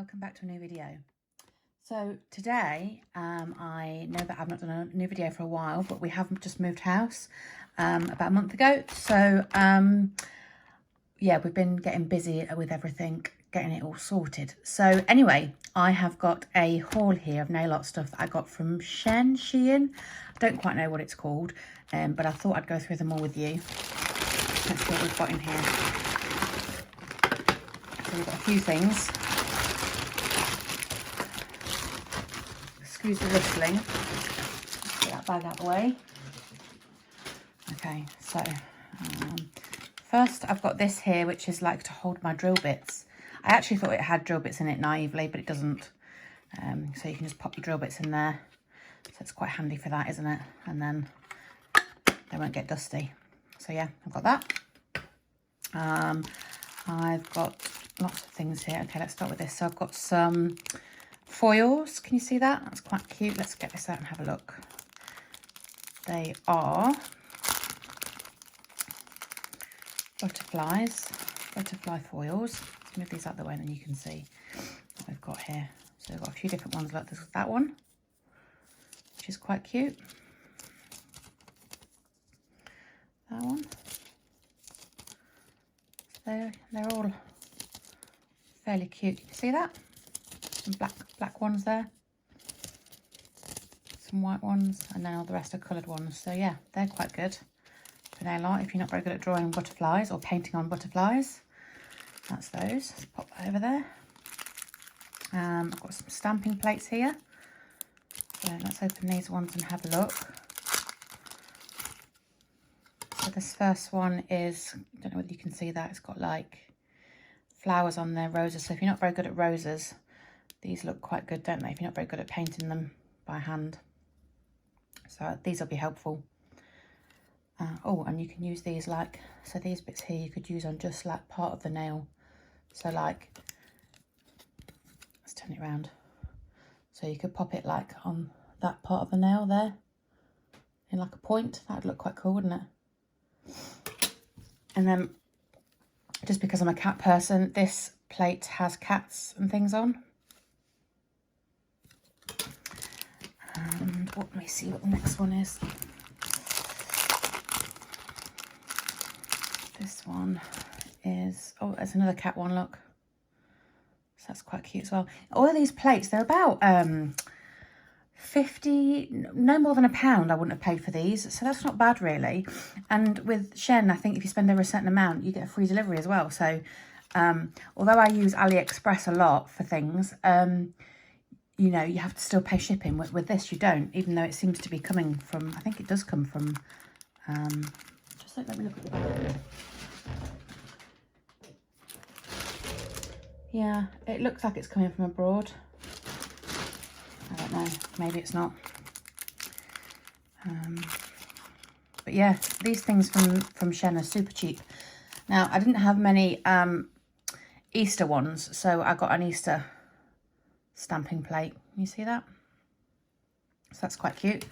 welcome back to a new video. So today I know that I've not done a new video for a while, but we have just moved house about a month ago. So yeah, we've been getting busy with everything, getting it all sorted. So anyway, I have got a haul here of nail art stuff that I got from Shein. I don't quite know what it's called, but I thought I'd go through them all with you. Let's see what we've got in here. So we've got a few things. Excuse the rustling. Get that bag out of the way. Okay, so first I've got this here, which is like to hold my drill bits. I actually thought it had drill bits in it naively, but it doesn't. So you can just pop your drill bits in there. So it's quite handy for that, isn't it? And then they won't get dusty. So yeah, I've got that. I've got lots of things here. Okay, let's start with this. So I've got some foils. Can you see that? That's quite cute. Let's get this out and have a look. They are butterfly foils. Let's move these out of the way and then you can see what we've got here. So we've got a few different ones like this. That one, which is quite cute. That one. So they're all fairly cute. Can you see that? Some black ones there. Some white ones, and then all the rest are coloured ones. So yeah, they're quite good for nail art if you're not very good at drawing butterflies or painting on butterflies. That's those. Let's pop that over there. I've got some stamping plates here. So let's open these ones and have a look. So this first one is, I don't know whether you can see that, it's got like flowers on there, roses. So if you're not very good at roses, these look quite good, don't they? If you're not very good at painting them by hand. So these will be helpful. Oh, and you can use these like, so these bits here you could use on just like part of the nail. So like, let's turn it around. So you could pop it like on that part of the nail there, in like a point. That would look quite cool, wouldn't it? And then, just because I'm a cat person, this plate has cats and things on. And let me see what the next one is. This one is, oh, there's another cat one, look. So that's quite cute as well. All of these plates, they're about 50, no more than £1 I wouldn't have paid for these. So that's not bad really. And with Shein, I think if you spend over a certain amount, you get a free delivery as well. So although I use AliExpress a lot for things, you know, you have to still pay shipping. With this, you don't, even though it seems to be coming from, I think it does come from, just let me look at the back. Yeah, it looks like it's coming from abroad. I don't know, maybe it's not. But yeah, these things from Shein are super cheap. Now, I didn't have many Easter ones, so I got an Easter stamping plate. You see that? So that's quite cute,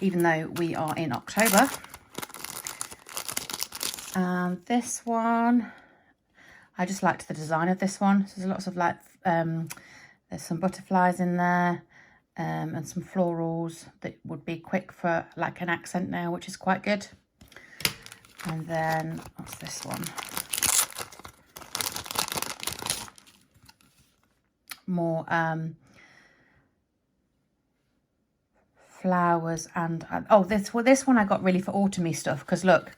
even though we are in October. And this one, I just liked the design of this one. So there's lots of like, there's some butterflies in there, and some florals that would be quick for like an accent nail, which is quite good. And then, what's this one? More flowers and oh, this one I got really for autumny stuff, because look,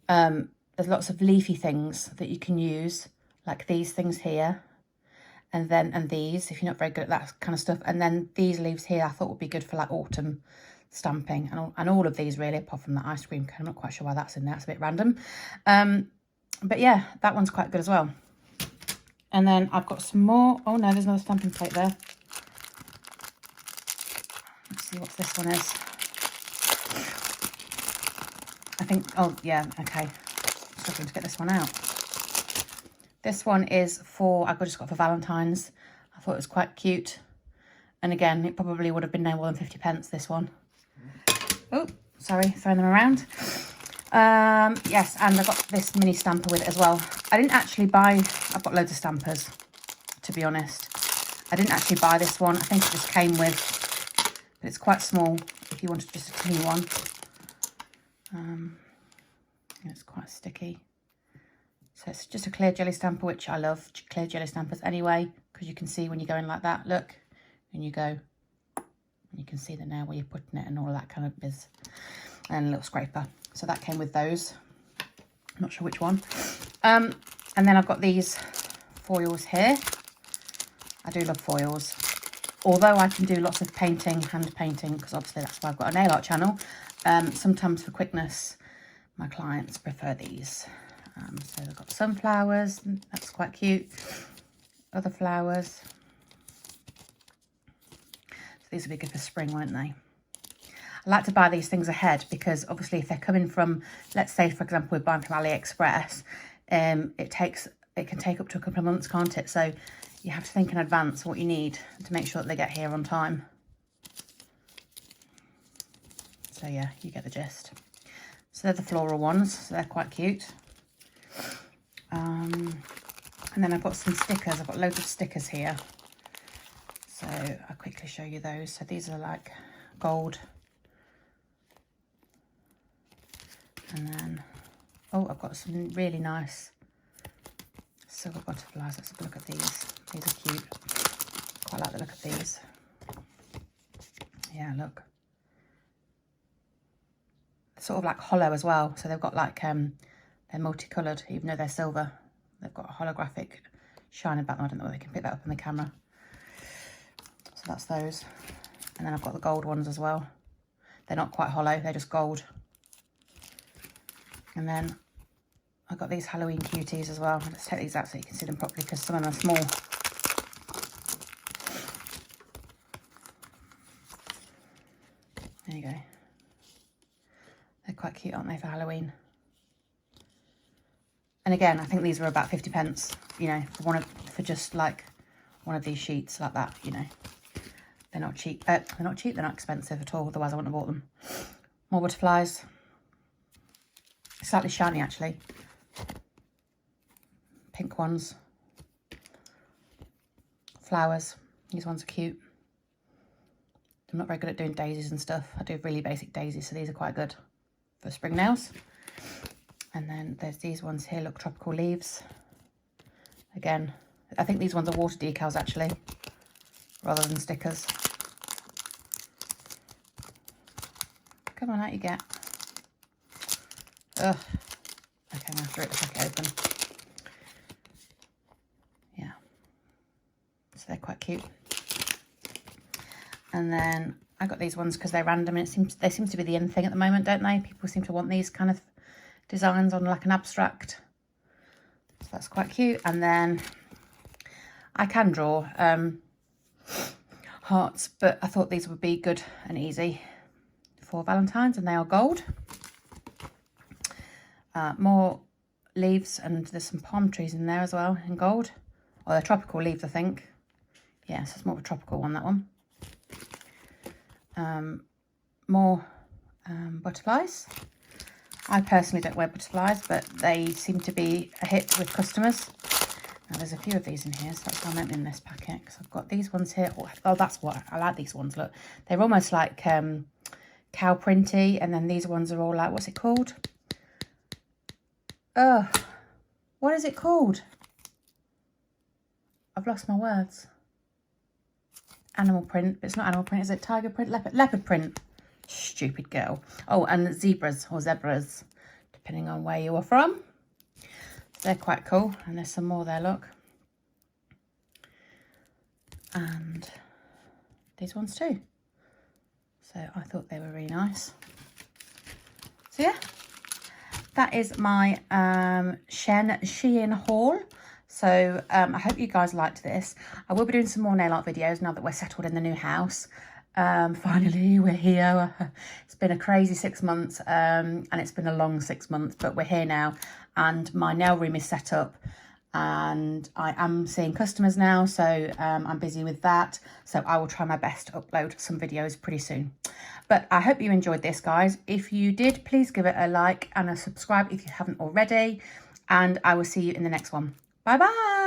there's lots of leafy things that you can use, like these things here, and these, if you're not very good at that kind of stuff. And then these leaves here I thought would be good for like autumn stamping, and all of these really, apart from the ice cream cone. I'm not quite sure why that's in there, it's a bit random. But yeah, that one's quite good as well. And then I've got some more. Oh no, there's another stamping plate there. Let's see what this one is. I think, oh yeah, okay. Struggling to get this one out. This one is for, I just got for Valentine's. I thought it was quite cute. And again, it probably would have been no more than 50p, this one. Oh, sorry, throwing them around. Yes, and I got this mini stamper with it as well. I didn't actually buy, I've got loads of stampers, to be honest. I didn't actually buy this one. I think it just came with, but it's quite small if you wanted just a teeny one. It's quite sticky. So it's just a clear jelly stamper, which I love clear jelly stampers anyway, because you can see when you go in like that, look, and you go, and you can see the nail where you're putting it and all that kind of biz, and a little scraper. So that came with those. I'm not sure which one. And then I've got these foils here. I do love foils. Although I can do lots of painting, hand painting, because obviously that's why I've got a nail art channel. Sometimes for quickness, my clients prefer these. So I've got sunflowers, that's quite cute. Other flowers. So these will be good for spring, won't they? I like to buy these things ahead because obviously if they're coming from, let's say for example we're buying from AliExpress, it can take up to a couple of months, can't it? So you have to think in advance what you need to make sure that they get here on time. So yeah, you get the gist. So they're the floral ones, so they're quite cute. And then I've got some stickers. I've got loads of stickers here. So I'll quickly show you those. So these are like gold. And then, oh, I've got some really nice silver butterflies. Let's have a look at these. These are cute. Quite like the look of these. Yeah, look. Sort of like hollow as well. So they've got like, they're multicoloured, even though they're silver. They've got a holographic shine about them. I don't know whether they can pick that up on the camera. So that's those. And then I've got the gold ones as well. They're not quite hollow, they're just gold. And then I've got these Halloween cuties as well. Let's take these out so you can see them properly because some of them are small. There you go. They're quite cute, aren't they, for Halloween? And again, I think these were about 50 pence, you know, for just like one of these sheets like that, you know. They're not cheap. They're not cheap, they're not expensive at all, otherwise I wouldn't have bought them. More butterflies. Slightly shiny actually. Pink ones. Flowers. These ones are cute. I'm not very good at doing daisies and stuff. I do really basic daisies, so these are quite good for spring nails. And then there's these ones here, look, tropical leaves. Again, I think these ones are water decals actually, rather than stickers. Come on, out you get. Ugh. Okay, I'm going to have to rip the packet open. Yeah. So they're quite cute. And then I got these ones because they're random and they seem to be the in thing at the moment, don't they? People seem to want these kind of designs on like an abstract. So that's quite cute. And then I can draw hearts, but I thought these would be good and easy for Valentine's, and they are gold. More leaves, and there's some palm trees in there as well in gold. Oh, they're tropical leaves, I think. Yeah, so it's more of a tropical one, that one. More butterflies. I personally don't wear butterflies, but they seem to be a hit with customers. Now there's a few of these in here, so that's why I'm opening this packet, because I've got these ones here. Oh, that's what I like, these ones. Look, they're almost like cow printy, and then these ones are all like, what's it called? What is it called? I've lost my words. Animal print, but it's not animal print, is it? Tiger print, leopard print. Stupid girl. Oh, and zebras or zebras, depending on where you are from. They're quite cool, and there's some more there, look. And these ones too. So I thought they were really nice. So yeah, that is my Shein haul. So I hope you guys liked this. I will be doing some more nail art videos now that we're settled in the new house. Finally, we're here. It's been a crazy 6 months, and it's been a long 6 months, but we're here now, and my nail room is set up, and I am seeing customers now, so I'm busy with that. So I will try my best to upload some videos pretty soon. But I hope you enjoyed this, guys. If you did, please give it a like and a subscribe if you haven't already, and I will see you in the next one. Bye bye.